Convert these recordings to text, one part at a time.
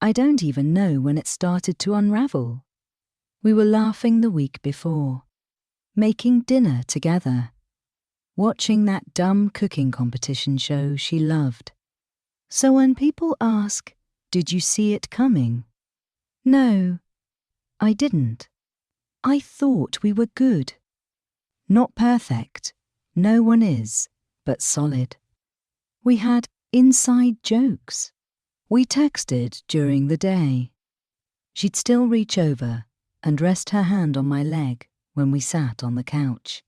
I don't even know when it started to unravel. We were laughing the week before, making dinner together, watching that dumb cooking competition show she loved. So when people ask, "Did you see it coming?" No, I didn't. I thought we were good. Not perfect, no one is, but solid. We had inside jokes. We texted during the day. She'd still reach over and rest her hand on my leg when we sat on the couch.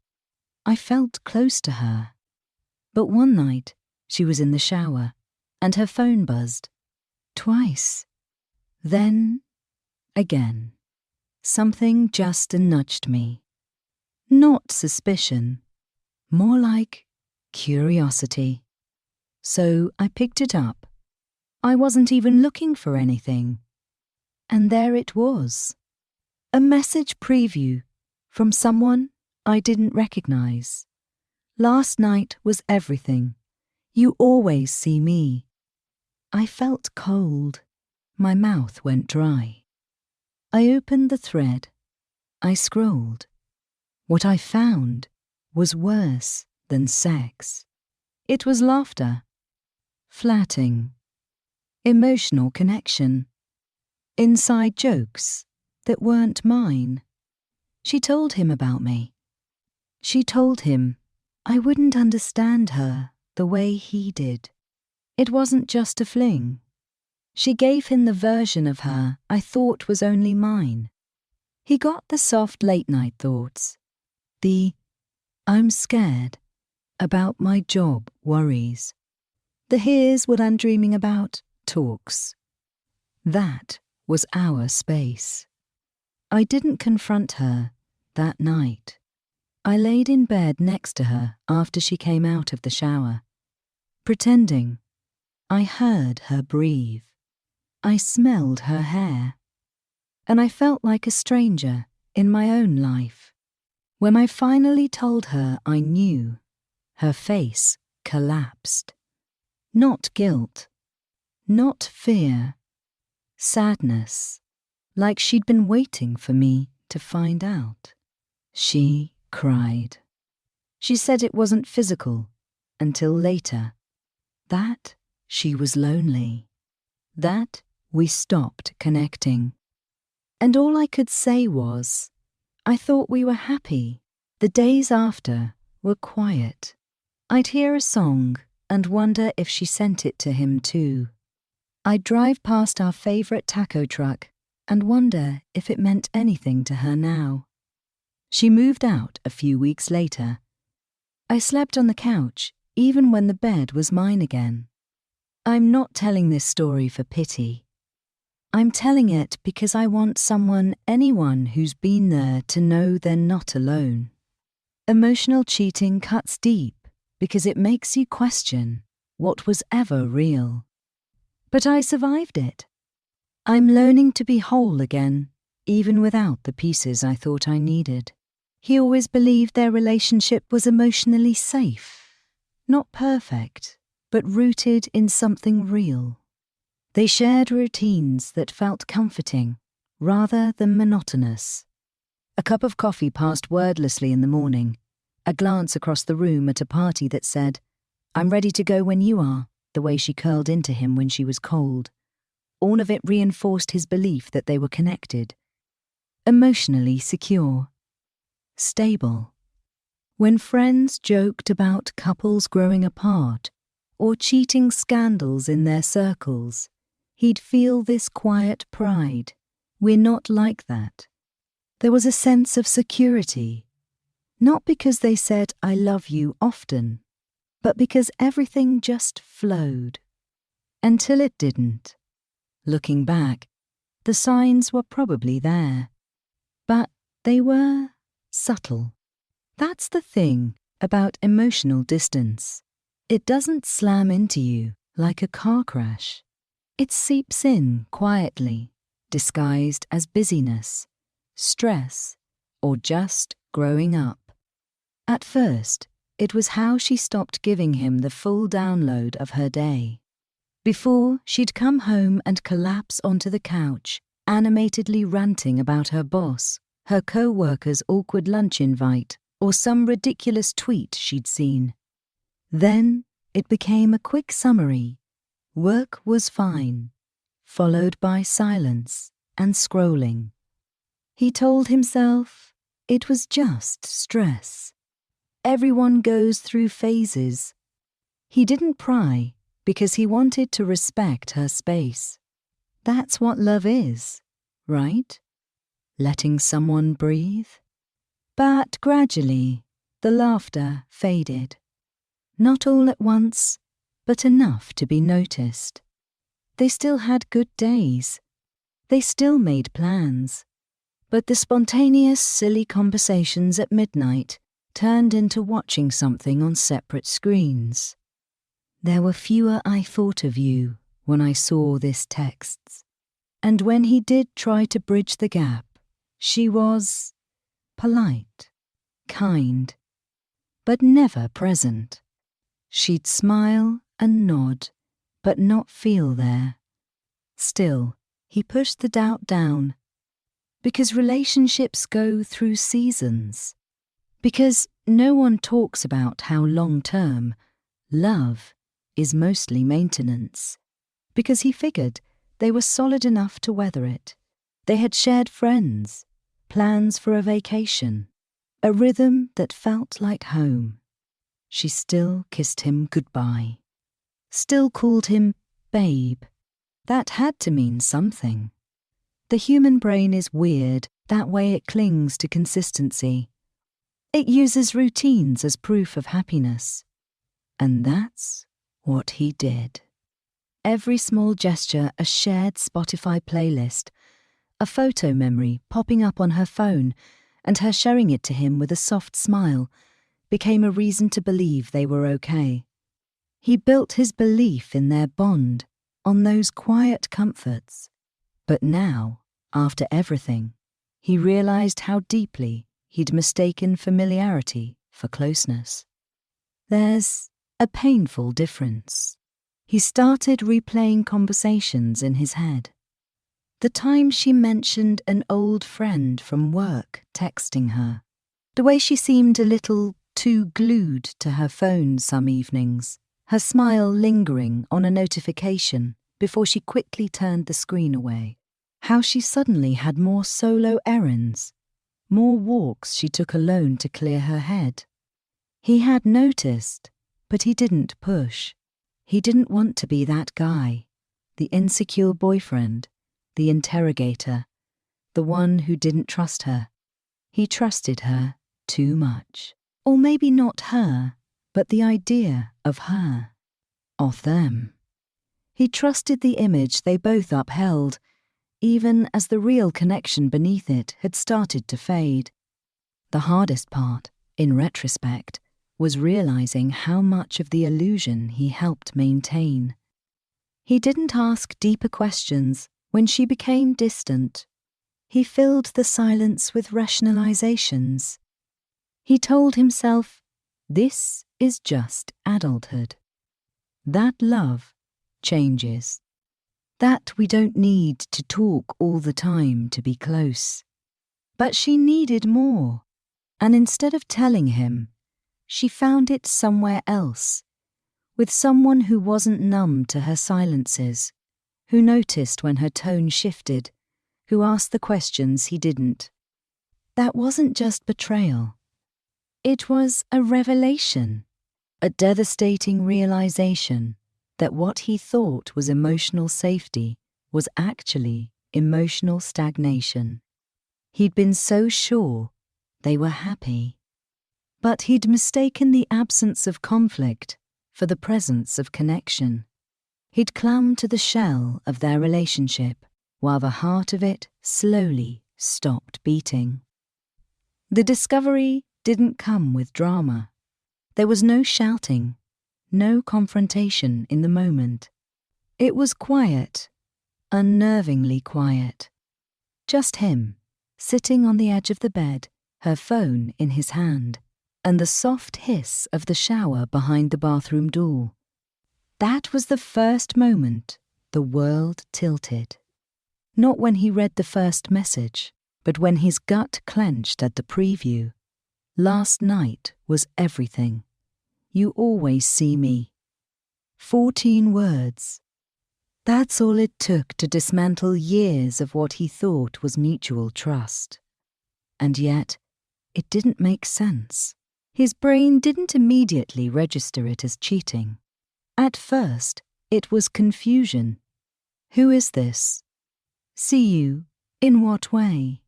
I felt close to her. But one night, she was in the shower, and her phone buzzed. Twice. Then, again. Something just nudged me. Not suspicion, more like curiosity. So I picked it up. I wasn't even looking for anything. And there it was. A message preview from someone I didn't recognize. Last night was everything. You always see me. I felt cold. My mouth went dry. I opened the thread. I scrolled. What I found was worse than sex. It was laughter, flirting, emotional connection, inside jokes that weren't mine. She told him about me. She told him I wouldn't understand her the way he did. It wasn't just a fling. She gave him the version of her I thought was only mine. He got the soft late-night thoughts, the "I'm scared" about my job worries, the "here's what I'm dreaming about" talks. That was our space. I didn't confront her that night. I laid in bed next to her after she came out of the shower, pretending I heard her breathe. I smelled her hair, and I felt like a stranger in my own life. When I finally told her I knew, her face collapsed. Not guilt, not fear, sadness, like she'd been waiting for me to find out. She cried. She said it wasn't physical until later, that she was lonely, that we stopped connecting. And all I could say was, I thought we were happy. The days after were quiet. I'd hear a song and wonder if she sent it to him too. I'd drive past our favourite taco truck and wonder if it meant anything to her now. She moved out a few weeks later. I slept on the couch even when the bed was mine again. I'm not telling this story for pity. I'm telling it because I want anyone who's been there to know they're not alone. Emotional cheating cuts deep because it makes you question what was ever real. But I survived it. I'm learning to be whole again, even without the pieces I thought I needed. He always believed their relationship was emotionally safe, not perfect, but rooted in something real. They shared routines that felt comforting, rather than monotonous. A cup of coffee passed wordlessly in the morning, a glance across the room at a party that said, "I'm ready to go when you are," the way she curled into him when she was cold. All of it reinforced his belief that they were connected, emotionally secure, stable. When friends joked about couples growing apart or cheating scandals in their circles, he'd feel this quiet pride. We're not like that. There was a sense of security, not because they said "I love you" often, but because everything just flowed. Until it didn't. Looking back, the signs were probably there, but they were subtle. That's the thing about emotional distance. It doesn't slam into you like a car crash. It seeps in quietly, disguised as busyness, stress, or just growing up. At first, it was how she stopped giving him the full download of her day. Before, she'd come home and collapse onto the couch, animatedly ranting about her boss, her co-worker's awkward lunch invite, or some ridiculous tweet she'd seen. Then it became a quick summary. Work was fine, followed by silence and scrolling. He told himself it was just stress. Everyone goes through phases. He didn't pry because he wanted to respect her space. That's what love is, right? Letting someone breathe. But gradually, the laughter faded. Not all at once, but enough to be noticed. They still had good days. They still made plans. But the spontaneous, silly conversations at midnight turned into watching something on separate screens. There were fewer "I thought of you" when I saw this texts. And when he did try to bridge the gap, she was polite, kind, but never present. She'd smile and nod, but not feel there. Still, he pushed the doubt down. Because relationships go through seasons. Because no one talks about how long-term love is mostly maintenance. Because he figured they were solid enough to weather it. They had shared friends, plans for a vacation, a rhythm that felt like home. She still kissed him goodbye. Still called him babe. That had to mean something. The human brain is weird, that way it clings to consistency. It uses routines as proof of happiness. And that's what he did. Every small gesture, a shared Spotify playlist, a photo memory popping up on her phone, and her showing it to him with a soft smile, became a reason to believe they were okay. He built his belief in their bond on those quiet comforts. But now, after everything, he realized how deeply he'd mistaken familiarity for closeness. There's a painful difference. He started replaying conversations in his head. The time she mentioned an old friend from work texting her. The way she seemed a little too glued to her phone some evenings, her smile lingering on a notification before she quickly turned the screen away. How she suddenly had more solo errands, more walks she took alone to clear her head. He had noticed, but he didn't push. He didn't want to be that guy, the insecure boyfriend, the interrogator, the one who didn't trust her. He trusted her too much. Or maybe not her, but the idea of her, of them. He trusted the image they both upheld, even as the real connection beneath it had started to fade. The hardest part, in retrospect, was realizing how much of the illusion he helped maintain. He didn't ask deeper questions when she became distant. He filled the silence with rationalizations. He told himself, this is just adulthood. That love changes. That we don't need to talk all the time to be close. But she needed more, and instead of telling him, she found it somewhere else, with someone who wasn't numb to her silences, who noticed when her tone shifted, who asked the questions he didn't. That wasn't just betrayal. It was a revelation, a devastating realization that what he thought was emotional safety was actually emotional stagnation. He'd been so sure they were happy. But he'd mistaken the absence of conflict for the presence of connection. He'd clung to the shell of their relationship while the heart of it slowly stopped beating. The discovery didn't come with drama. There was no shouting, no confrontation in the moment. It was quiet, unnervingly quiet. Just him, sitting on the edge of the bed, her phone in his hand, and the soft hiss of the shower behind the bathroom door. That was the first moment the world tilted. Not when he read the first message, but when his gut clenched at the preview. Last night was everything. You always see me. 14 words. That's all it took to dismantle years of what he thought was mutual trust. And yet, it didn't make sense. His brain didn't immediately register it as cheating. At first, it was confusion. Who is this? See you? In what way?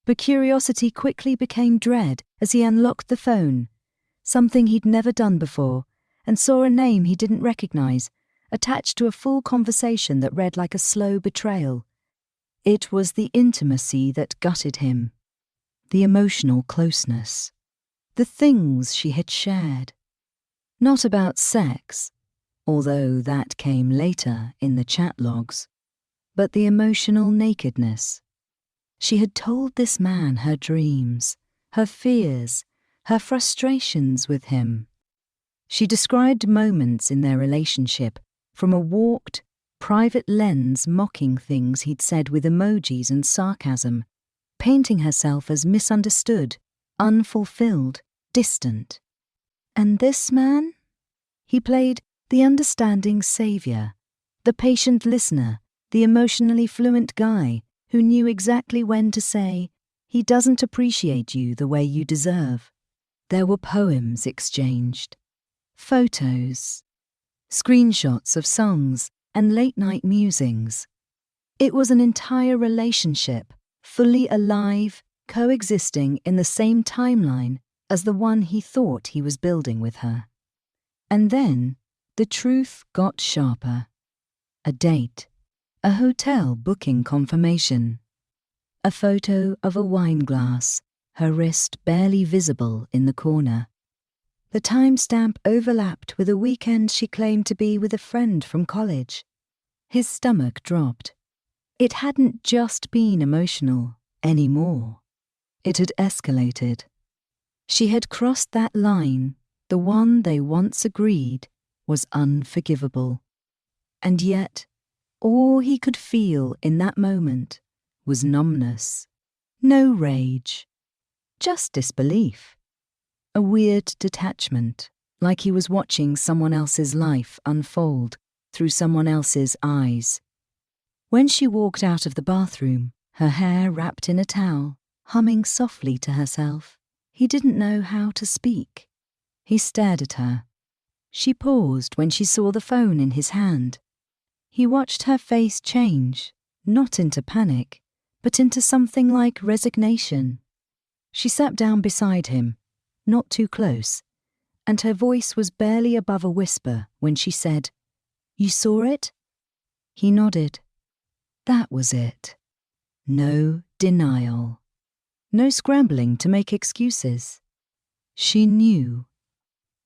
But curiosity quickly became dread as he unlocked the phone, something he'd never done before, and saw a name he didn't recognize, attached to a full conversation that read like a slow betrayal. It was the intimacy that gutted him, the emotional closeness, the things she had shared. Not about sex, although that came later in the chat logs, but the emotional nakedness. She had told this man her dreams, her fears, her frustrations with him. She described moments in their relationship from a warped, private lens mocking things he'd said with emojis and sarcasm, painting herself as misunderstood, unfulfilled, distant. And this man? He played the understanding savior, the patient listener, the emotionally fluent guy who knew exactly when to say, "He doesn't appreciate you the way you deserve." There were poems exchanged, photos, screenshots of songs, and late-night musings. It was an entire relationship, fully alive, coexisting in the same timeline as the one he thought he was building with her. And then, the truth got sharper. A date, a hotel booking confirmation, a photo of a wine glass, her wrist barely visible in the corner. The timestamp overlapped with a weekend she claimed to be with a friend from college. His stomach dropped. It hadn't just been emotional anymore. It had escalated. She had crossed that line, the one they once agreed was unforgivable. And yet, all he could feel in that moment was numbness. No rage, just disbelief. A weird detachment, like he was watching someone else's life unfold through someone else's eyes. When she walked out of the bathroom, her hair wrapped in a towel, humming softly to herself, he didn't know how to speak. He stared at her. She paused when she saw the phone in his hand. He watched her face change, not into panic, but into something like resignation. She sat down beside him, not too close, and her voice was barely above a whisper when she said, "You saw it?" He nodded. That was it. No denial. No scrambling to make excuses. She knew.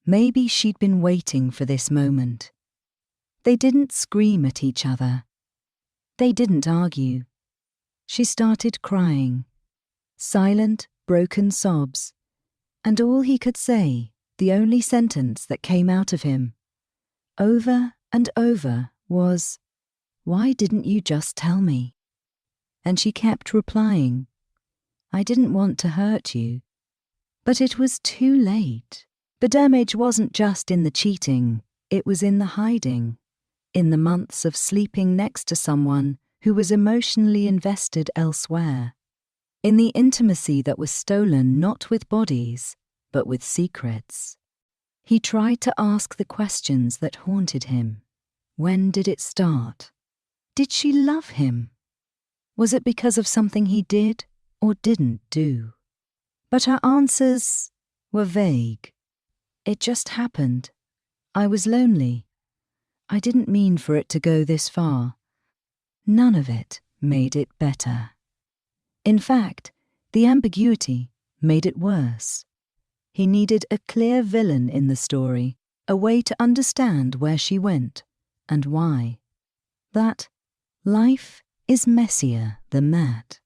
Maybe she'd been waiting for this moment. They didn't scream at each other. They didn't argue. She started crying. Silent, broken sobs. And all he could say, the only sentence that came out of him, over and over, was, "Why didn't you just tell me?" And she kept replying, "I didn't want to hurt you." But it was too late. The damage wasn't just in the cheating, it was in the hiding, in the months of sleeping next to someone who was emotionally invested elsewhere, in the intimacy that was stolen not with bodies, but with secrets. He tried to ask the questions that haunted him. When did it start? Did she love him? Was it because of something he did or didn't do? But her answers were vague. It just happened. I was lonely. I didn't mean for it to go this far. None of it made it better. In fact, the ambiguity made it worse. He needed a clear villain in the story, a way to understand where she went and why. That life is messier than that.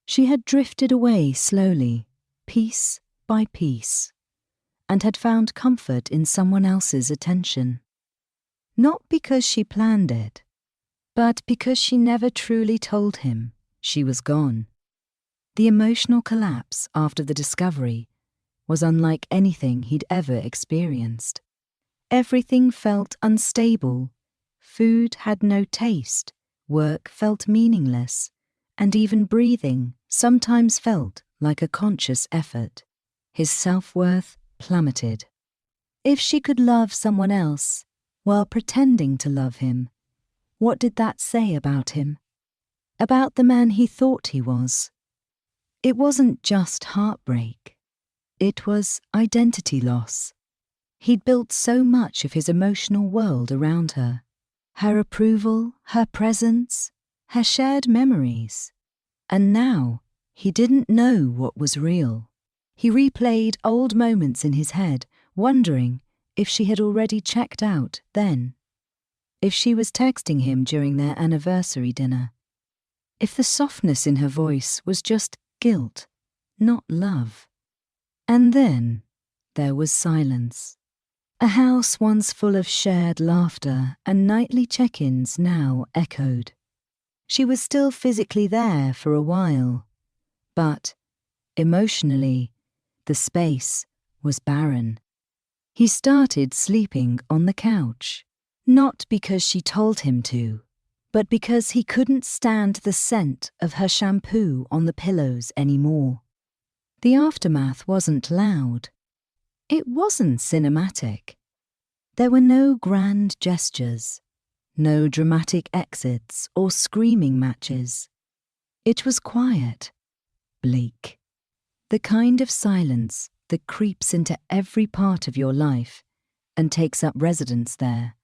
She had drifted away slowly, piece by piece, and had found comfort in someone else's attention. Not because she planned it, but because she never truly told him she was gone. The emotional collapse after the discovery was unlike anything he'd ever experienced. Everything felt unstable. Food had no taste, work felt meaningless, and even breathing sometimes felt like a conscious effort. His self-worth plummeted. If she could love someone else while pretending to love him, what did that say about him? About the man he thought he was? It wasn't just heartbreak. It was identity loss. He'd built so much of his emotional world around her. Her approval, her presence, her shared memories. And now, he didn't know what was real. He replayed old moments in his head, wondering if she had already checked out then. If she was texting him during their anniversary dinner. If the softness in her voice was just guilt, not love. And then there was silence. A house once full of shared laughter and nightly check-ins now echoed. She was still physically there for a while, but emotionally, the space was barren. He started sleeping on the couch, not because she told him to, but because he couldn't stand the scent of her shampoo on the pillows anymore. The aftermath wasn't loud. It wasn't cinematic. There were no grand gestures, no dramatic exits or screaming matches. It was quiet, bleak. The kind of silence that creeps into every part of your life and takes up residence there.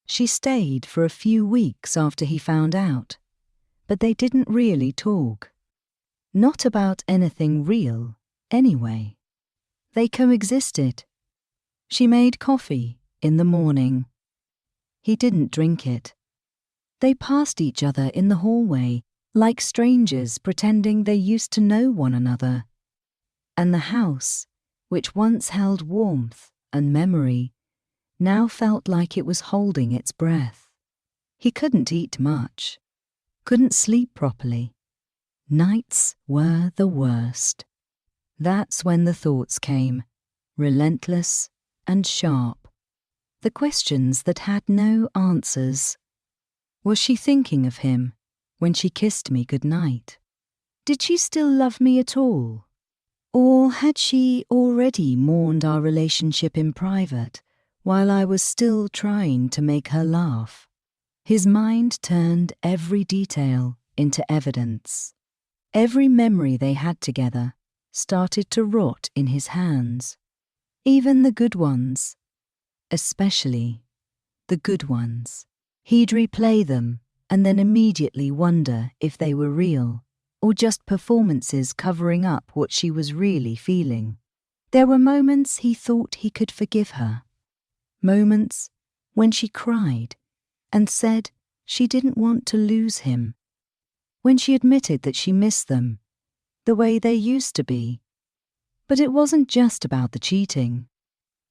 She stayed for a few weeks after he found out, but they didn't really talk. Not about anything real, anyway. They coexisted. She made coffee in the morning. He didn't drink it. They passed each other in the hallway, like strangers pretending they used to know one another. And the house, which once held warmth and memory, now felt like it was holding its breath. He couldn't eat much, couldn't sleep properly. Nights were the worst. That's when the thoughts came, relentless and sharp. The questions that had no answers. Was she thinking of him when she kissed me goodnight? Did she still love me at all? Or had she already mourned our relationship in private while I was still trying to make her laugh? His mind turned every detail into evidence. Every memory they had together started to rot in his hands. Even the good ones. Especially the good ones. He'd replay them and then immediately wonder if they were real or just performances covering up what she was really feeling. There were moments he thought he could forgive her. Moments when she cried and said she didn't want to lose him. When she admitted that she missed them, the way they used to be. But it wasn't just about the cheating.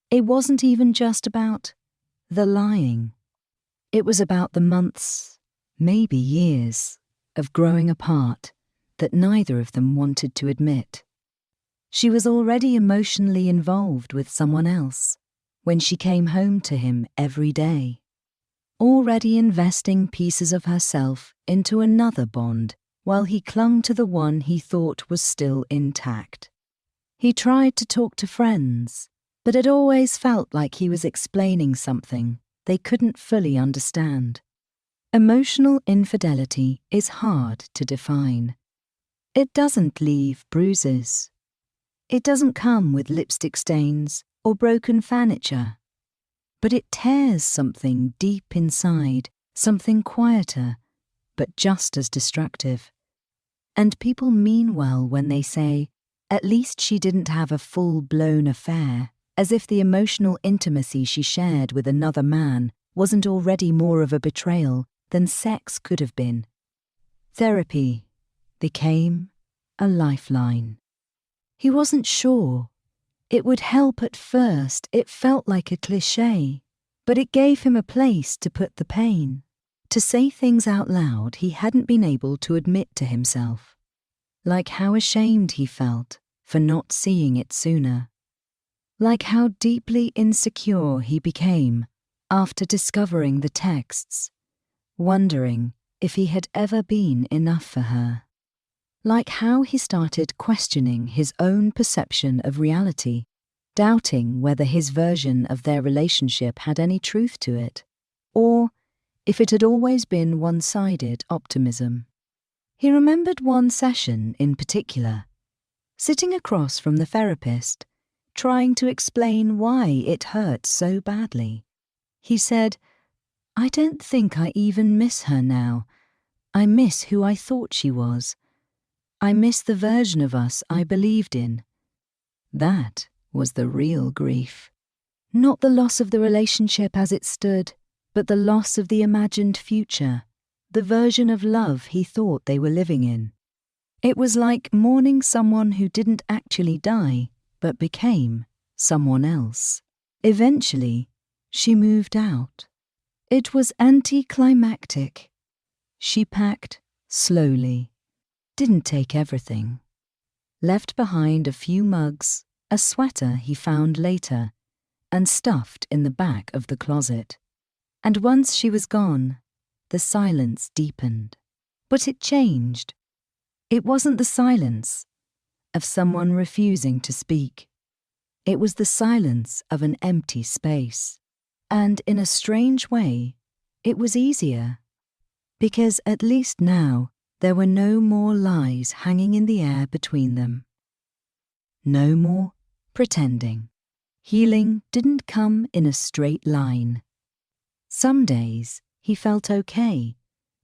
It wasn't even just about the lying. It was about the months, maybe years, of growing apart that neither of them wanted to admit. She was already emotionally involved with someone else when she came home to him every day, already investing pieces of herself into another bond while he clung to the one he thought was still intact. He tried to talk to friends, but it always felt like he was explaining something they couldn't fully understand. Emotional infidelity is hard to define. It doesn't leave bruises. It doesn't come with lipstick stains or broken furniture. But it tears something deep inside, something quieter, but just as destructive. And people mean well when they say, at least she didn't have a full-blown affair, as if the emotional intimacy she shared with another man wasn't already more of a betrayal than sex could have been. Therapy became a lifeline. He wasn't sure. It would help at first, it felt like a cliché, But it gave him a place to put the pain, to say things out loud he hadn't been able to admit to himself, like how ashamed he felt for not seeing it sooner, like how deeply insecure he became after discovering the texts, wondering if he had ever been enough for her, like how he started questioning his own perception of reality, doubting whether his version of their relationship had any truth to it, or if it had always been one-sided optimism. He remembered one session in particular, sitting across from the therapist, trying to explain why it hurt so badly. He said, "I don't think I even miss her now. I miss who I thought she was. I miss the version of us I believed in." That was the real grief. Not the loss of the relationship as it stood, but the loss of the imagined future, the version of love he thought they were living in. It was like mourning someone who didn't actually die, but became someone else. Eventually, she moved out. It was anticlimactic. She packed slowly, didn't take everything, left behind a few mugs, a sweater he found later, and stuffed in the back of the closet. And once she was gone, the silence deepened. But it changed. It wasn't the silence of someone refusing to speak. It was the silence of an empty space. And in a strange way, it was easier. Because at least now, there were no more lies hanging in the air between them. No more pretending. Healing didn't come in a straight line. Some days he felt okay,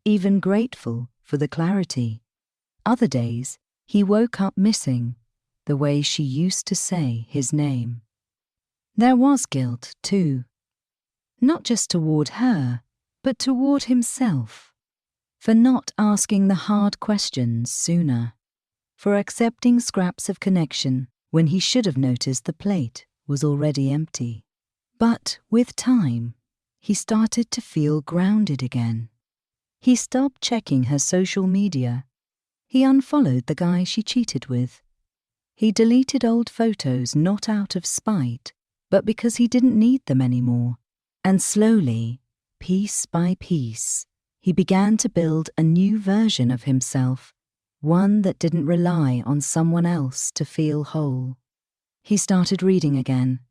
even grateful for the clarity. Other days he woke up missing the way she used to say his name. There was guilt too, not just toward her, but toward himself, for not asking the hard questions sooner, for accepting scraps of connection when he should have noticed the plate was already empty. But with time, he started to feel grounded again. He stopped checking her social media. He unfollowed the guy she cheated with. He deleted old photos not out of spite, but because he didn't need them anymore. And slowly, piece by piece, he began to build a new version of himself, one that didn't rely on someone else to feel whole. He started reading again,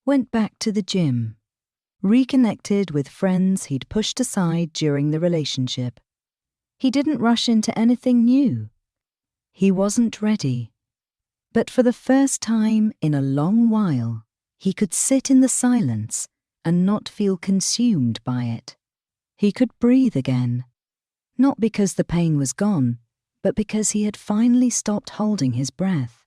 went back to the gym, reconnected with friends he'd pushed aside during the relationship. He didn't rush into anything new. He wasn't ready. But for the first time in a long while, he could sit in the silence and not feel consumed by it. He could breathe again, not because the pain was gone, but because he had finally stopped holding his breath.